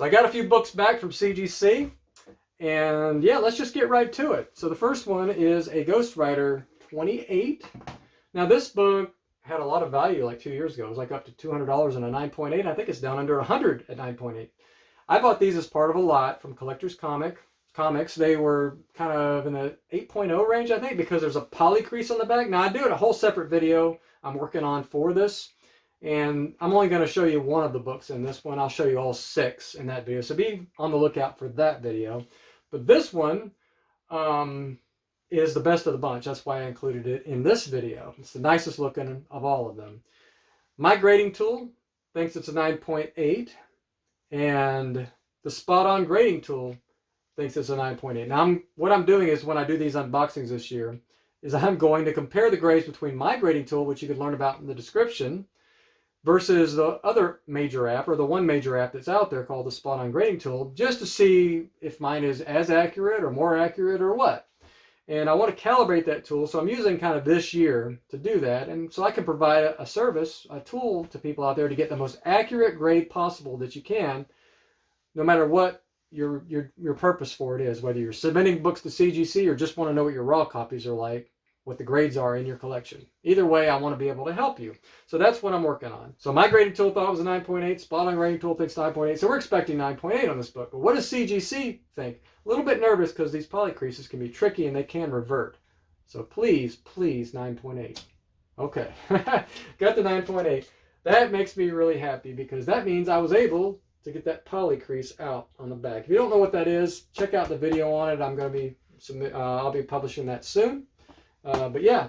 So I got a few books back from CGC, and yeah, let's just get right to it. So the first one is a Ghostwriter 28. Now this book had a lot of value like 2 years ago. It was like up to $200 and a 9.8. I think it's down under 100 at 9.8. I bought these as part of a lot from Collector's Comics. They were kind of in the 8.0 range, I think, because there's a poly crease on the back. Now I do it a whole separate video I'm working on for this. And I'm only going to show you one of the books in this one. I'll show you all 6 in that video. So be on the lookout for that video. But this one is the best of the bunch. That's why I included it in this video. It's the nicest looking of all of them. My grading tool thinks it's a 9.8. And the Spot On grading tool thinks it's a 9.8. Now what I'm doing is when I do these unboxings this year is I'm going to compare the grades between my grading tool, which you can learn about in the description, versus the other major app, or the one major app that's out there called the Spot On Grading Tool, just to see if mine is as accurate or more accurate or what. And I want to calibrate that tool, so I'm using kind of this year to do that, and so I can provide a service, a tool to people out there to get the most accurate grade possible that you can, no matter what your purpose for it is, whether you're submitting books to CGC or just want to know what your raw copies are like, what the grades are in your collection. Either way, I want to be able to help you. So that's what I'm working on. So my grading tool thought it was a 9.8. Spot On grading tool thinks 9.8. So we're expecting 9.8 on this book. But what does CGC think? A little bit nervous because these poly creases can be tricky and they can revert. So please, 9.8. Okay, got the 9.8. That makes me really happy because that means I was able to get that poly crease out on the back. If you don't know what that is, check out the video on it. I'm going to be I'll be publishing that soon. But yeah,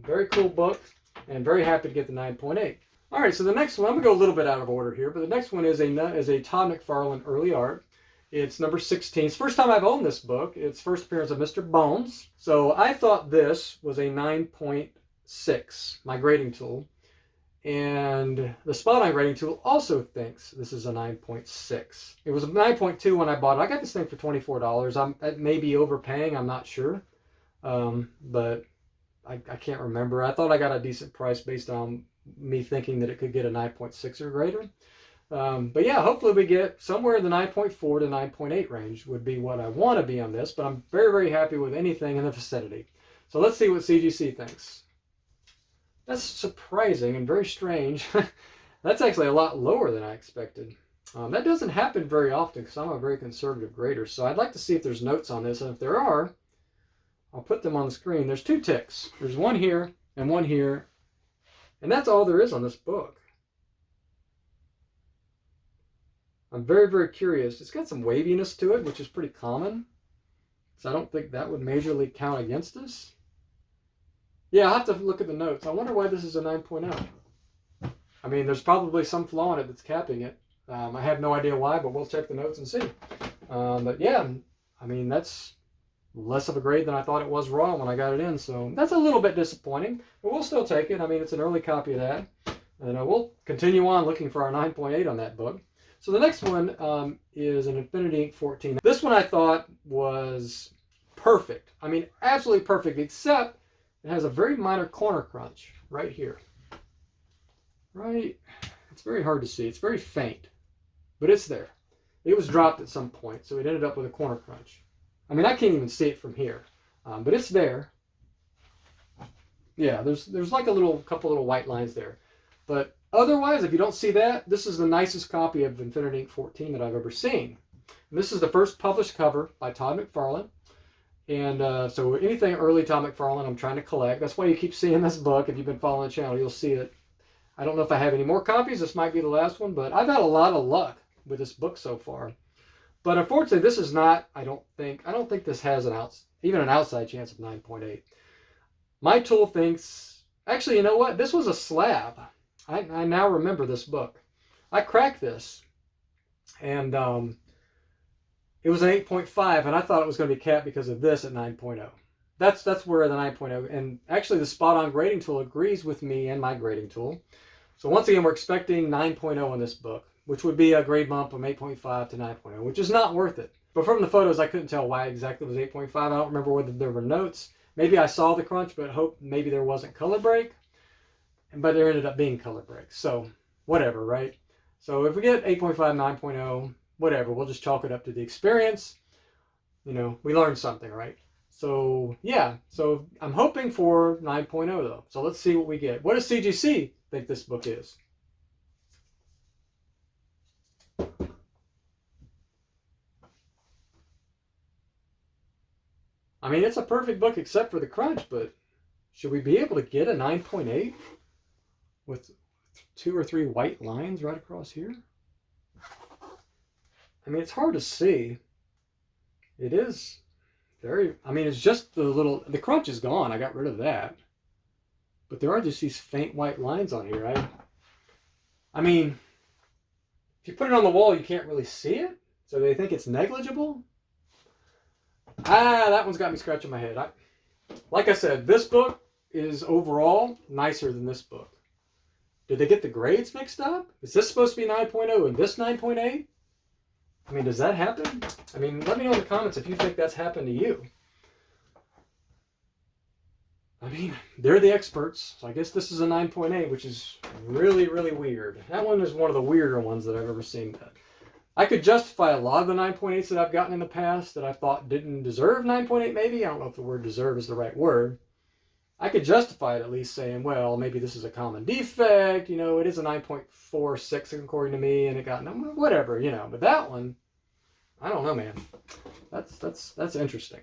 very cool book, and very happy to get the 9.8. All right, so the next one, I'm going to go a little bit out of order here, but the next one is a Todd McFarlane Early Art. It's number 16. It's the first time I've owned this book. It's first appearance of Mr. Bones. So I thought this was a 9.6, my grading tool. And the Spot On grading tool also thinks this is a 9.6. It was a 9.2 when I bought it. I got this thing for $24. I may be overpaying, I'm not sure. But I can't remember. I thought I got a decent price based on me thinking that it could get a 9.6 or greater. But yeah, hopefully we get somewhere in the 9.4 to 9.8 range would be what I want to be on this. But I'm very, very happy with anything in the vicinity. So let's see what CGC thinks. That's surprising and very strange. That's actually a lot lower than I expected. That doesn't happen very often because I'm a very conservative grader. So I'd like to see if there's notes on this. And if there are, I'll put them on the screen. There's 2 ticks. There's one here and one here. And that's all there is on this book. I'm very, very curious. It's got some waviness to it, which is pretty common. So I don't think that would majorly count against us. Yeah, I'll have to look at the notes. I wonder why this is a 9.0. I mean, there's probably some flaw in it that's capping it. I have no idea why, but we'll check the notes and see. But yeah, I mean, that's less of a grade than I thought it was raw when I got it in. So that's a little bit disappointing, but we'll still take it. I mean, it's an early copy of that. And we'll continue on looking for our 9.8 on that book. So the next one is an Infinity Ink 14. This one I thought was perfect. I mean, absolutely perfect, except it has a very minor corner crunch right here. Right? It's very hard to see. It's very faint, but it's there. It was dropped at some point, so it ended up with a corner crunch. I mean, I can't even see it from here, but it's there. Yeah, there's like a couple little white lines there. But otherwise, if you don't see that, this is the nicest copy of Infinity Ink 14 that I've ever seen. And this is the first published cover by Todd McFarlane. And so anything early Todd McFarlane I'm trying to collect. That's why you keep seeing this book. If you've been following the channel, you'll see it. I don't know if I have any more copies. This might be the last one, but I've had a lot of luck with this book so far. But unfortunately, this is not, I don't think this has even an outside chance of 9.8. My tool thinks, actually, you know what? This was a slab. I now remember this book. I cracked this, and it was an 8.5, and I thought it was going to be capped because of this at 9.0. That's where the 9.0, and actually the Spot On grading tool agrees with me and my grading tool. So once again, we're expecting 9.0 on this book, which would be a grade bump from 8.5 to 9.0, which is not worth it. But from the photos, I couldn't tell why exactly it was 8.5. I don't remember whether there were notes. Maybe I saw the crunch, but maybe there wasn't color break. But there ended up being color break. So whatever, right? So if we get 8.5, 9.0, whatever. We'll just chalk it up to the experience. You know, we learned something, right? So yeah, so I'm hoping for 9.0 though. So let's see what we get. What does CGC think this book is? I mean, it's a perfect book except for the crunch, but should we be able to get a 9.8 with 2 or 3 white lines right across here? I mean, it's hard to see. It is very, I mean, it's just the crunch is gone. I got rid of that. But there are just these faint white lines on here. I mean, if you put it on the wall, you can't really see it. So they think it's negligible. That one's got me scratching my head. Like I said, this book is overall nicer than this book. Did they get the grades mixed up? Is this supposed to be 9.0 and this 9.8? I mean, does that happen? I mean, let me know in the comments if you think that's happened to you. I mean, they're the experts. So I guess this is a 9.8, which is really, really weird. That one is one of the weirder ones that I've ever seen. I could justify a lot of the 9.8s that I've gotten in the past that I thought didn't deserve 9.8 maybe. I don't know if the word deserve is the right word. I could justify it at least saying, well, maybe this is a common defect. You know, it is a 9.46 according to me, and it got whatever, you know. But that one, I don't know, man. That's interesting.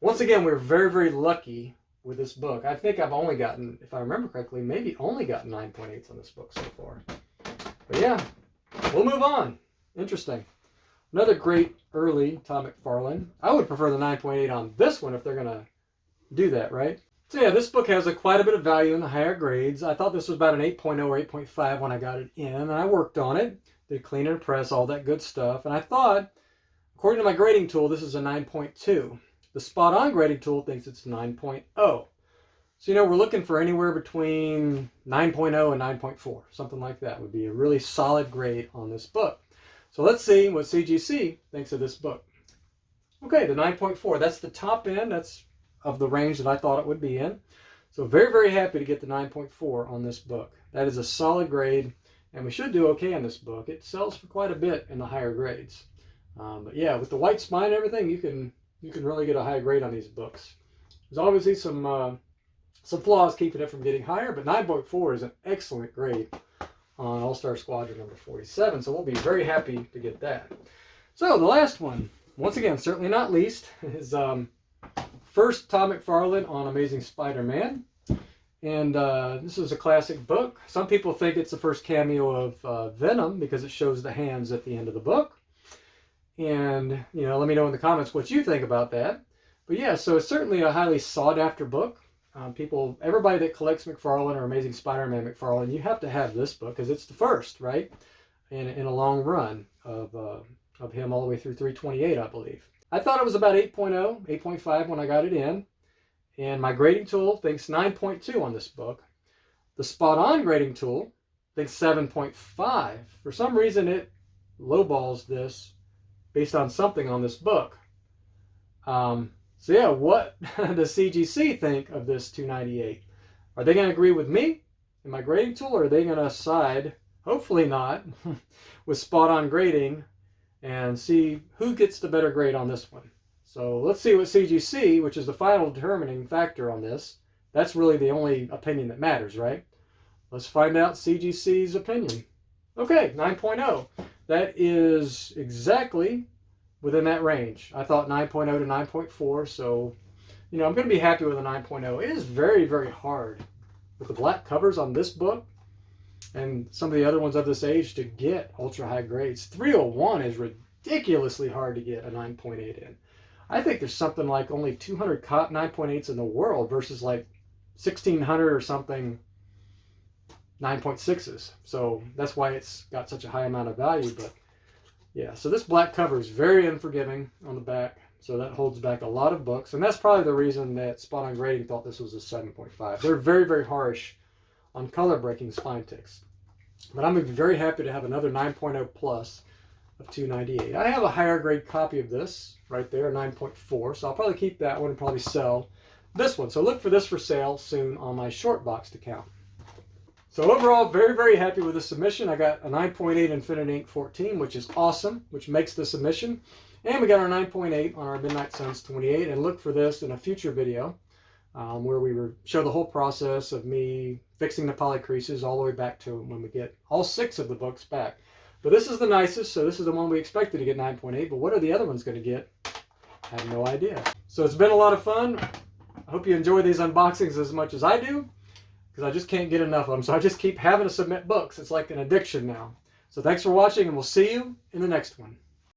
Once again, we're very, very lucky with this book. I think I've only gotten, if I remember correctly, maybe only gotten 9.8s on this book so far. But yeah, we'll move on. Interesting. Another great early Todd McFarlane. I would prefer the 9.8 on this one if they're going to do that, right? So yeah, this book has quite a bit of value in the higher grades. I thought this was about an 8.0 or 8.5 when I got it in, and I worked on it. Did clean and press, all that good stuff. And I thought, according to my grading tool, this is a 9.2. The Spot On grading tool thinks it's 9.0. So, you know, we're looking for anywhere between 9.0 and 9.4. Something like that would be a really solid grade on this book. So let's see what CGC thinks of this book. Okay, the 9.4. That's the top end. That's of the range that I thought it would be in. So very, very happy to get the 9.4 on this book. That is a solid grade, and we should do okay on this book. It sells for quite a bit in the higher grades. But yeah, with the white spine and everything, you can really get a high grade on these books. There's obviously some flaws keeping it from getting higher, but 9.4 is an excellent grade on All-Star Squadron number 47, so we'll be very happy to get that. So the last one, once again, certainly not least, is first Todd McFarlane on Amazing Spider-Man. And this is a classic book. Some people think it's the first cameo of Venom because it shows the hands at the end of the book. And, you know, let me know in the comments what you think about that. But yeah, so it's certainly a highly sought-after book. Everybody that collects McFarlane or Amazing Spider-Man McFarlane, you have to have this book because it's the first, right? In a long run of him all the way through 328, I believe. I thought it was about 8.0, 8.5 when I got it in. And my grading tool thinks 9.2 on this book. The Spot On grading tool thinks 7.5. For some reason, it lowballs this based on something on this book. So yeah, what does CGC think of this 298? Are they going to agree with me in my grading tool, or are they going to side, hopefully not, with Spot On grading and see who gets the better grade on this one? So let's see what CGC, which is the final determining factor on this, that's really the only opinion that matters, right? Let's find out CGC's opinion. Okay, 9.0. That is exactly within that range. I thought 9.0 to 9.4, so, you know, I'm going to be happy with a 9.0. It is very, very hard with the black covers on this book and some of the other ones of this age to get ultra high grades. 301 is ridiculously hard to get a 9.8 in. I think there's something like only 200 9.8s in the world versus like 1,600 or something 9.6s. So that's why it's got such a high amount of value. But yeah, so this black cover is very unforgiving on the back. So that holds back a lot of books. And that's probably the reason that Spot On Grading thought this was a 7.5. They're very, very harsh on color breaking spine ticks. But I'm very happy to have another 9.0 plus of 298. I have a higher grade copy of this right there, 9.4. So I'll probably keep that one and probably sell this one. So look for this for sale soon on my shortboxed account. So overall, very, very happy with the submission. I got a 9.8 Infinity Ink 14, which is awesome, which makes the submission. And we got our 9.8 on our Midnight Suns 28. And look for this in a future video where we show the whole process of me fixing the poly creases all the way back to when we get all 6 of the books back. But this is the nicest, so this is the one we expected to get 9.8. But what are the other ones going to get? I have no idea. So it's been a lot of fun. I hope you enjoy these unboxings as much as I do, because I just can't get enough of them. So I just keep having to submit books. It's like an addiction now. So thanks for watching, and we'll see you in the next one.